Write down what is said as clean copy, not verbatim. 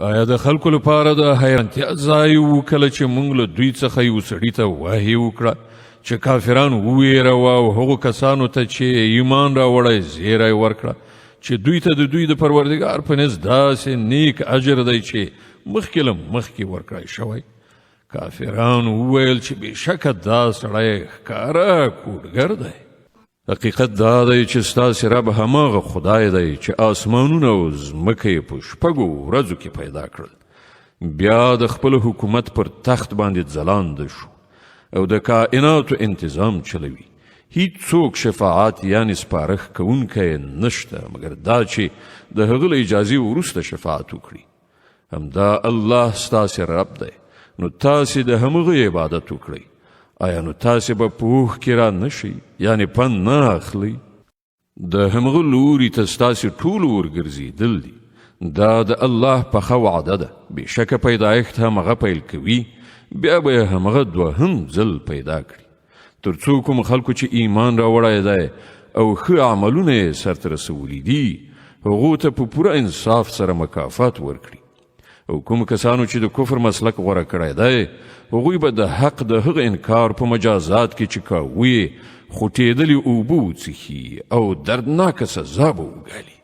آیا د خلکو لپاره د حیرانتیا ځای و کله چې موږ له دوی څخه یو سړي ته وحی وکړه چې کافران وویروه او هغو کسانو ته چې ایمان راوړی زیری ورکړه چې دوی ته د دوی د پروردګار په نزد داسې نیک اجر دی چې مخکې له مخکې ورکړی شوی. کافرانو وویل چې بېشکه دا سړی ښکاره کوډګر دی. حقیقت دا دی چې ستاسې رب هماغه خدای دی چې آسمانونه او ځمکه یې په شپږو ورځو کې پیدا کړل. بیا د خپل حکومت پر تخت باندې ځلانده شو او د کائناتو انتظام چلوي. هیڅوک شفاعت یعنی سپارښت کوونکی نشته مګر دا چې د هغه له اجازې وروسته شفاعت وکړي. همدا الله ستاسې رب دی، نو تاسې د همغه عبادت وکړئ. آیا نو تاسې به پوه کې را نشئ یعنی پند نه اخلئ؟ د همغه لوري ته ستاسې ټول ورګرځېدل دي. دا د الله پخه وعده ده. بېشکه پیدایښت همغه پیل کوي بیا به یې همغه دوهم ځل پیدا کړي تر څو کوم خلکو چې ایمان راوړی دی او ښه عملونه یې سرته رسولي دي هغو ته په پوره انصاف سره مکافات ورکړي. او کوم کسانو چې د کفر مسلک غوره کړی دی هغوی به د حق د هغه انکار په مجازات کې چې کاوه یې خوټېدلې اوبه وڅښي او دردناکه سزا به وګالي.